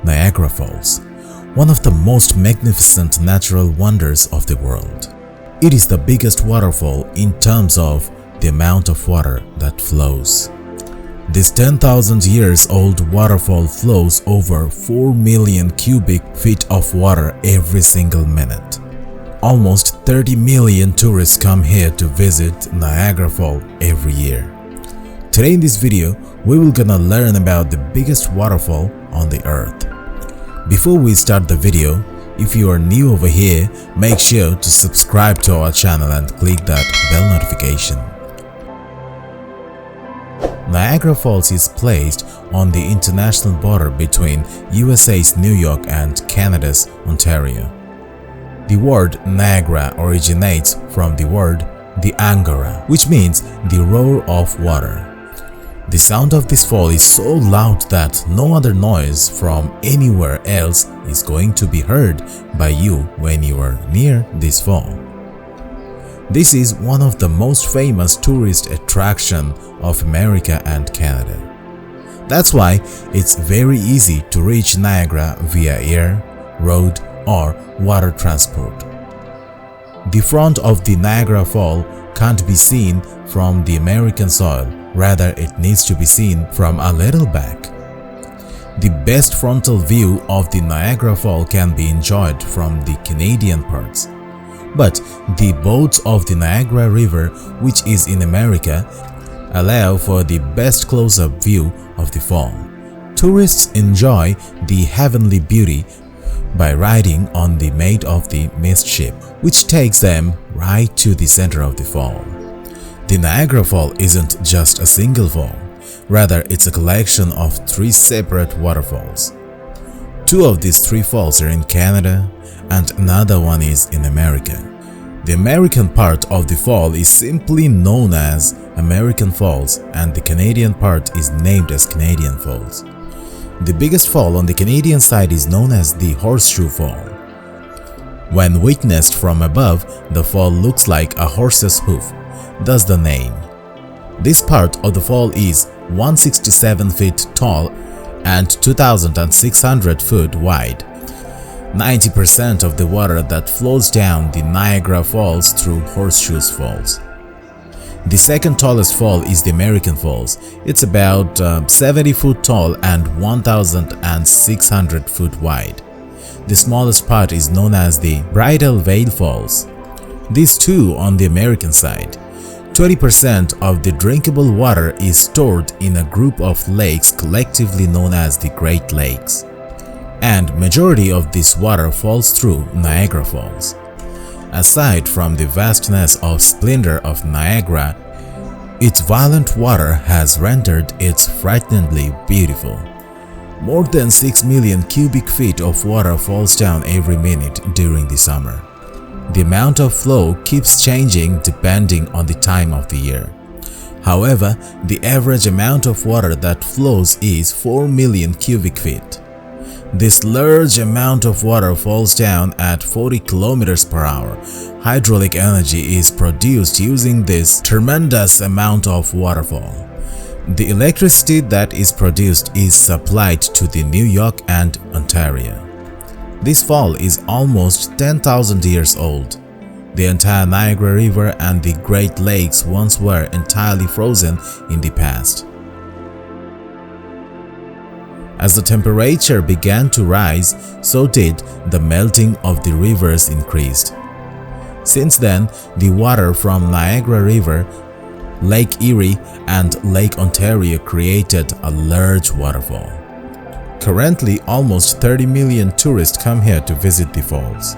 Niagara Falls, one of the most magnificent natural wonders of the world. It is the biggest waterfall in terms of the amount of water that flows. This 10,000 years old waterfall flows over 4 million cubic feet of water every single minute. Almost 30 million tourists come here to visit Niagara Falls every year. Today in this video, we will gonna learn about the biggest waterfall on the earth. Before we start the video, if you are new over here, make sure to subscribe to our channel and click that bell notification. Niagara Falls is placed on the international border between USA's New York and Canada's Ontario. The word Niagara originates from the word the Angara, which means the roar of water. The sound of this fall is so loud that no other noise from anywhere else is going to be heard by you when you are near this fall. This is one of the most famous tourist attractions of America and Canada. That's why it's very easy to reach Niagara via air, road, or water transport. The front of the Niagara Fall can't be seen from the American soil, rather it needs to be seen from a little back. The best frontal view of the Niagara Fall can be enjoyed from the Canadian parts. But the boats of the Niagara River, which is in America, allow for the best close-up view of the fall. Tourists enjoy the heavenly beauty by riding on the made of the mist ship, which takes them right to the center of the fall. The Niagara Fall isn't just a single fall, rather it's a collection of 3 separate waterfalls. 2 of these 3 falls are in Canada and another one is in America. The American part of the fall is simply known as American Falls and the Canadian part is named as Canadian Falls. The biggest fall on the Canadian side is known as the Horseshoe Fall. When witnessed from above, the fall looks like a horse's hoof, thus the name. This part of the fall is 167 feet tall and 2,600 feet wide. 90% of the water that flows down the Niagara Falls through Horseshoe Falls. The second tallest fall is the American Falls. It's about 70 feet tall and 1,600 feet wide. The smallest part is known as the Bridal Veil Falls. These 2 on the American side. 20% of the drinkable water is stored in a group of lakes collectively known as the Great Lakes. And majority of this water falls through Niagara Falls. Aside from the vastness of splendor of Niagara, its violent water has rendered it frighteningly beautiful. More than 6 million cubic feet of water falls down every minute during the summer. The amount of flow keeps changing depending on the time of the year. However, the average amount of water that flows is 4 million cubic feet. This large amount of water falls down at 40 kilometers per hour. Hydraulic energy is produced using this tremendous amount of waterfall. The electricity that is produced is supplied to the New York and Ontario. This fall is almost 10,000 years old. The entire Niagara River and the Great Lakes once were entirely frozen in the past. As the temperature began to rise, so did the melting of the rivers increased. Since then, the water from Niagara River, Lake Erie, and Lake Ontario created a large waterfall. Currently, almost 30 million tourists come here to visit the falls.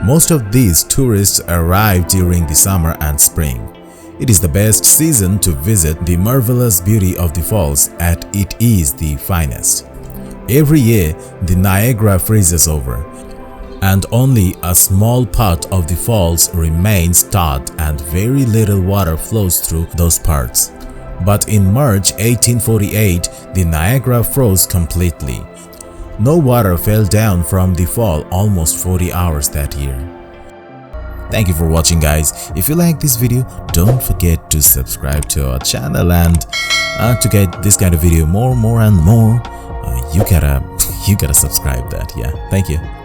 Most of these tourists arrive during the summer and spring. It is the best season to visit the marvelous beauty of the falls as it is the finest. Every year, the Niagara freezes over, and only a small part of the falls remains taut and very little water flows through those parts. But in March 1848, the Niagara froze completely. No water fell down from the fall almost 40 hours that year. Thank you for watching, guys. If you like this video, don't forget to subscribe to our channel, and to get this kind of video more and more, you gotta You gotta subscribe that. Yeah, thank you.